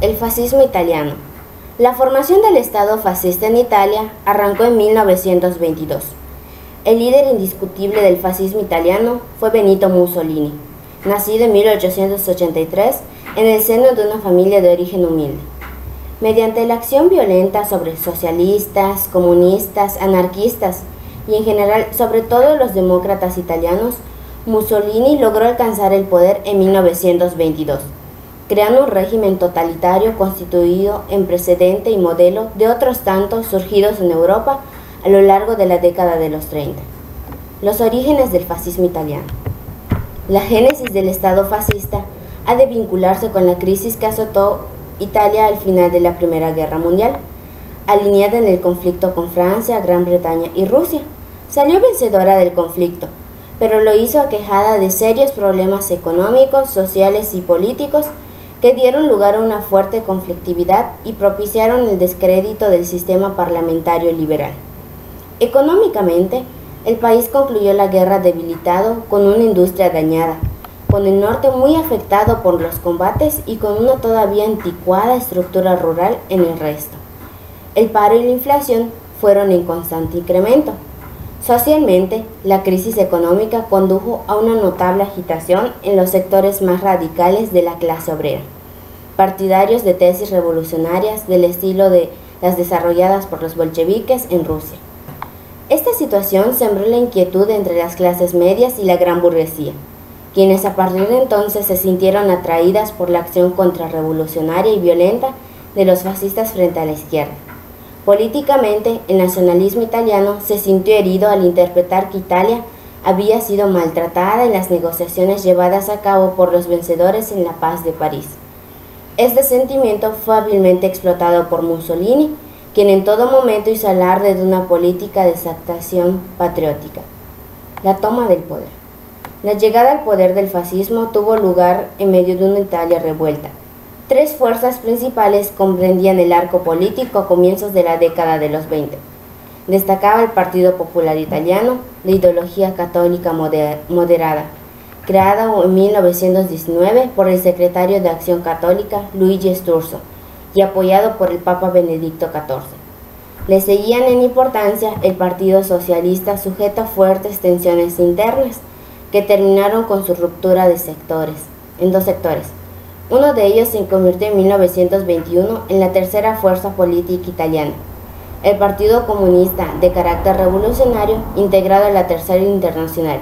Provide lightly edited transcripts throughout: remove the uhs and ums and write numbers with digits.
El fascismo italiano. La formación del Estado fascista en Italia arrancó en 1922. El líder indiscutible del fascismo italiano fue Benito Mussolini, nacido en 1883 en el seno de una familia de origen humilde. Mediante la acción violenta sobre socialistas, comunistas, anarquistas y en general sobre todo los demócratas italianos, Mussolini logró alcanzar el poder en 1922, creando un régimen totalitario constituido en precedente y modelo de otros tantos surgidos en Europa a lo largo de la década de los 30. Los orígenes del fascismo italiano. La génesis del Estado fascista ha de vincularse con la crisis que azotó Italia al final de la Primera Guerra Mundial, alineada en el conflicto con Francia, Gran Bretaña y Rusia. Salió vencedora del conflicto, pero lo hizo aquejada de serios problemas económicos, sociales y políticos que dieron lugar a una fuerte conflictividad y propiciaron el descrédito del sistema parlamentario liberal. Económicamente, el país concluyó la guerra debilitado, con una industria dañada, con el norte muy afectado por los combates y con una todavía anticuada estructura rural en el resto. El paro y la inflación fueron en constante incremento. Socialmente, la crisis económica condujo a una notable agitación en los sectores más radicales de la clase obrera, partidarios de tesis revolucionarias del estilo de las desarrolladas por los bolcheviques en Rusia. Esta situación sembró la inquietud entre las clases medias y la gran burguesía, quienes a partir de entonces se sintieron atraídas por la acción contrarrevolucionaria y violenta de los fascistas frente a la izquierda. Políticamente, el nacionalismo italiano se sintió herido al interpretar que Italia había sido maltratada en las negociaciones llevadas a cabo por los vencedores en la Paz de París. Este sentimiento fue hábilmente explotado por Mussolini, quien en todo momento hizo alarde de una política de exaltación patriótica. La toma del poder. La llegada al poder del fascismo tuvo lugar en medio de una Italia revuelta. Tres fuerzas principales comprendían el arco político a comienzos de la década de los 20. Destacaba el Partido Popular Italiano, de ideología católica moderada, creada en 1919 por el secretario de Acción Católica Luigi Sturzo y apoyado por el Papa Benedicto XIV. Le seguían en importancia el Partido Socialista, sujeto a fuertes tensiones internas que terminaron con su ruptura en dos sectores. Uno de ellos se convirtió en 1921 en la tercera fuerza política italiana, el Partido Comunista, de carácter revolucionario, integrado en la Tercera Internacional,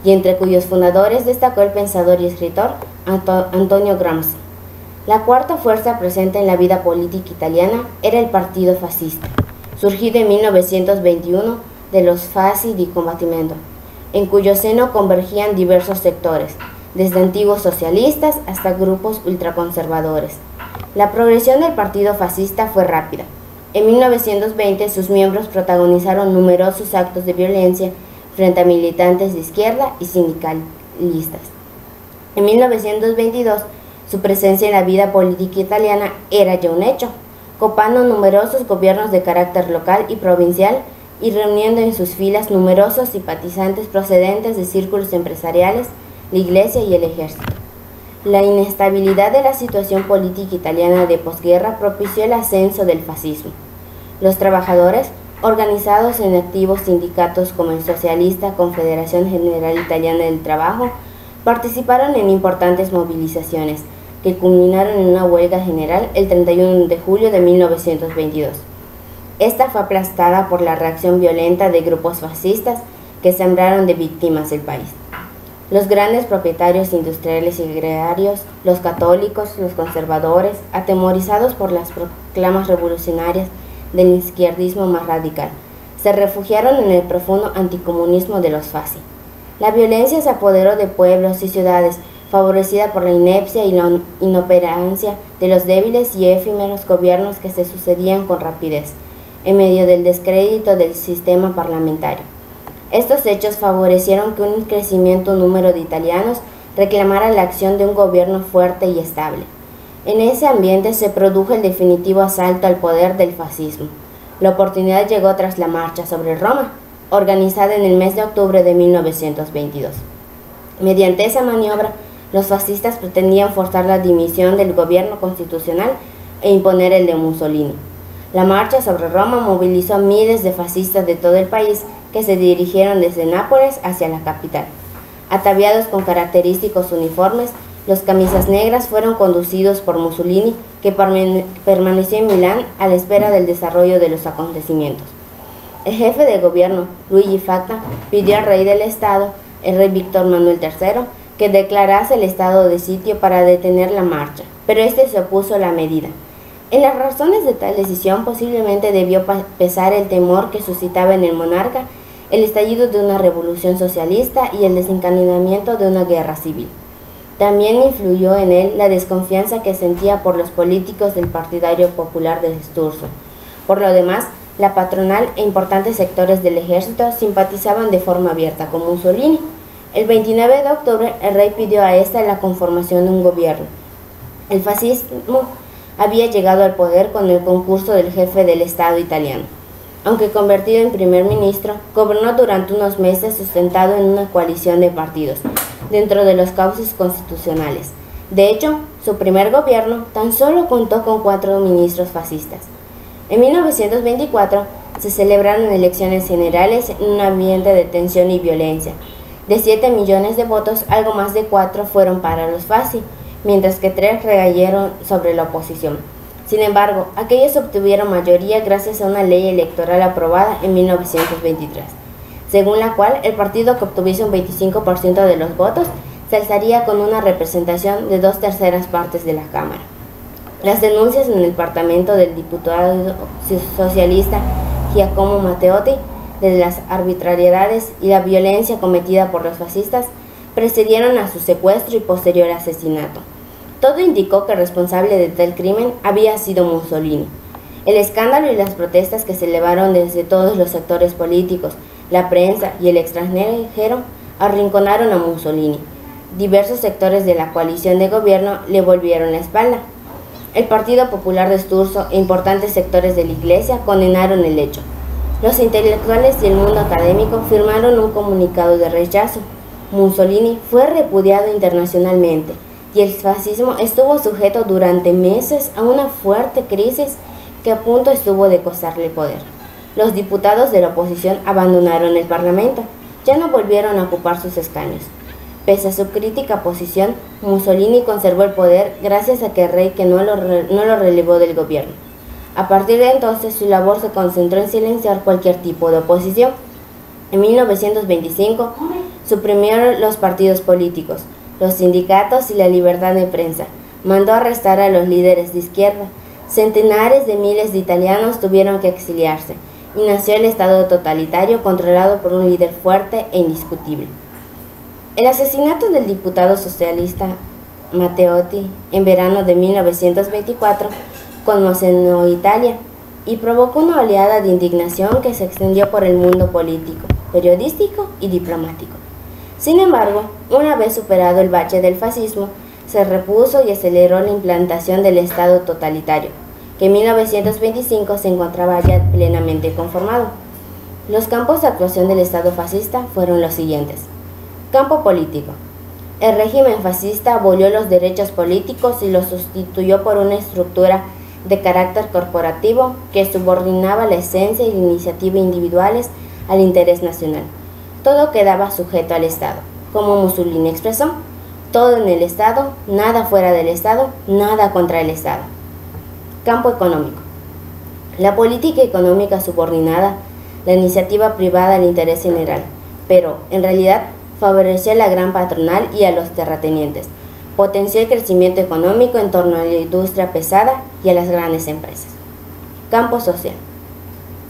y entre cuyos fundadores destacó el pensador y escritor Antonio Gramsci. La cuarta fuerza presente en la vida política italiana era el Partido Fascista, surgido en 1921 de los Fasci di Combattimento, en cuyo seno convergían diversos sectores, desde antiguos socialistas hasta grupos ultraconservadores. La progresión del partido fascista fue rápida. En 1920 sus miembros protagonizaron numerosos actos de violencia frente a militantes de izquierda y sindicalistas. En 1922 su presencia en la vida política italiana era ya un hecho, copando numerosos gobiernos de carácter local y provincial y reuniendo en sus filas numerosos simpatizantes procedentes de círculos empresariales, la Iglesia y el ejército. La inestabilidad de la situación política italiana de posguerra propició el ascenso del fascismo. Los trabajadores, organizados en activos sindicatos como el socialista Confederación General Italiana del Trabajo, participaron en importantes movilizaciones que culminaron en una huelga general el 31 de julio de 1922. Esta fue aplastada por la reacción violenta de grupos fascistas que sembraron de víctimas el país. Los grandes propietarios industriales y agrarios, los católicos, los conservadores, atemorizados por las proclamas revolucionarias del izquierdismo más radical, se refugiaron en el profundo anticomunismo de los Fasci. La violencia se apoderó de pueblos y ciudades, favorecida por la inepcia y la inoperancia de los débiles y efímeros gobiernos que se sucedían con rapidez, en medio del descrédito del sistema parlamentario. Estos hechos favorecieron que un creciente número de italianos reclamara la acción de un gobierno fuerte y estable. En ese ambiente se produjo el definitivo asalto al poder del fascismo. La oportunidad llegó tras la marcha sobre Roma, organizada en el mes de octubre de 1922. Mediante esa maniobra, los fascistas pretendían forzar la dimisión del gobierno constitucional e imponer el de Mussolini. La marcha sobre Roma movilizó a miles de fascistas de todo el país que se dirigieron desde Nápoles hacia la capital. Ataviados con característicos uniformes, los camisas negras fueron conducidos por Mussolini, que permaneció en Milán a la espera del desarrollo de los acontecimientos. El jefe de gobierno, Luigi Facta, pidió al rey del Estado, el rey Víctor Manuel III, que declarase el estado de sitio para detener la marcha, pero este se opuso a la medida. En las razones de tal decisión posiblemente debió pesar el temor que suscitaba en el monarca el estallido de una revolución socialista y el desencadenamiento de una guerra civil. También influyó en él la desconfianza que sentía por los políticos del Partidario Popular de Sturzo. Por lo demás, la patronal e importantes sectores del ejército simpatizaban de forma abierta con Mussolini. El 29 de octubre, el rey pidió a esta la conformación de un gobierno. El fascismo había llegado al poder con el concurso del jefe del Estado italiano. Aunque convertido en primer ministro, gobernó durante unos meses sustentado en una coalición de partidos, dentro de los cauces constitucionales. De hecho, su primer gobierno tan solo contó con 4 ministros fascistas. En 1924 se celebraron elecciones generales en un ambiente de tensión y violencia. De 7 millones de votos, algo más de 4 fueron para los fasci, mientras que 3 recayeron sobre la oposición. Sin embargo, aquellos obtuvieron mayoría gracias a una ley electoral aprobada en 1923, según la cual el partido que obtuviese un 25% de los votos se alzaría con una representación de 2/3 partes de la Cámara. Las denuncias en el Parlamento del diputado socialista Giacomo Matteotti de las arbitrariedades y la violencia cometida por los fascistas precedieron a su secuestro y posterior asesinato. Todo indicó que el responsable de tal crimen había sido Mussolini. El escándalo y las protestas que se elevaron desde todos los sectores políticos, la prensa y el extranjero arrinconaron a Mussolini. Diversos sectores de la coalición de gobierno le volvieron la espalda. El Partido Popular de Sturzo e importantes sectores de la Iglesia condenaron el hecho. Los intelectuales y el mundo académico firmaron un comunicado de rechazo. Mussolini fue repudiado internacionalmente y el fascismo estuvo sujeto durante meses a una fuerte crisis que a punto estuvo de costarle el poder. Los diputados de la oposición abandonaron el Parlamento, ya no volvieron a ocupar sus escaños. Pese a su crítica posición, Mussolini conservó el poder gracias a que el rey no lo relevó del gobierno. A partir de entonces, su labor se concentró en silenciar cualquier tipo de oposición. En 1925, suprimió los partidos políticos, los sindicatos y la libertad de prensa. Mandó arrestar a los líderes de izquierda. Centenares de miles de italianos tuvieron que exiliarse y nació el Estado totalitario controlado por un líder fuerte e indiscutible. El asesinato del diputado socialista Matteotti en verano de 1924 conmocionó Italia y provocó una oleada de indignación que se extendió por el mundo político, periodístico y diplomático. Sin embargo, una vez superado el bache del fascismo, se repuso y aceleró la implantación del Estado totalitario, que en 1925 se encontraba ya plenamente conformado. Los campos de actuación del Estado fascista fueron los siguientes. Campo político. El régimen fascista abolió los derechos políticos y los sustituyó por una estructura de carácter corporativo que subordinaba la esencia y la iniciativa individuales al interés nacional. Todo quedaba sujeto al Estado, como Mussolini expresó. Todo en el Estado, nada fuera del Estado, nada contra el Estado. Campo económico. La política económica subordinada la iniciativa privada al interés general, pero, en realidad, favoreció a la gran patronal y a los terratenientes. Potenció el crecimiento económico en torno a la industria pesada y a las grandes empresas. Campo social.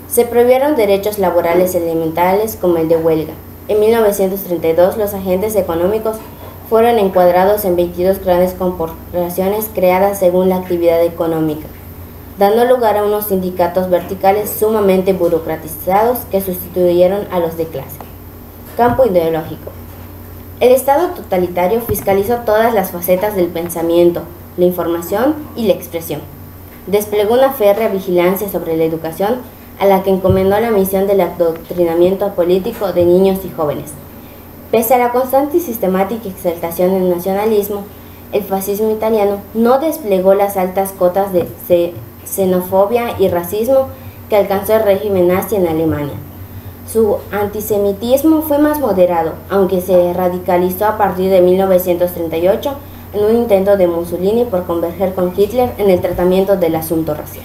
Se prohibieron derechos laborales elementales como el de huelga. En 1932 los agentes económicos fueron encuadrados en 22 grandes corporaciones creadas según la actividad económica, dando lugar a unos sindicatos verticales sumamente burocratizados que sustituyeron a los de clase. Campo ideológico. El Estado totalitario fiscalizó todas las facetas del pensamiento, la información y la expresión. Desplegó una férrea vigilancia sobre la educación, a la que encomendó la misión del adoctrinamiento político de niños y jóvenes. Pese a la constante y sistemática exaltación del nacionalismo, el fascismo italiano no desplegó las altas cotas de xenofobia y racismo que alcanzó el régimen nazi en Alemania. Su antisemitismo fue más moderado, aunque se radicalizó a partir de 1938 en un intento de Mussolini por converger con Hitler en el tratamiento del asunto racial.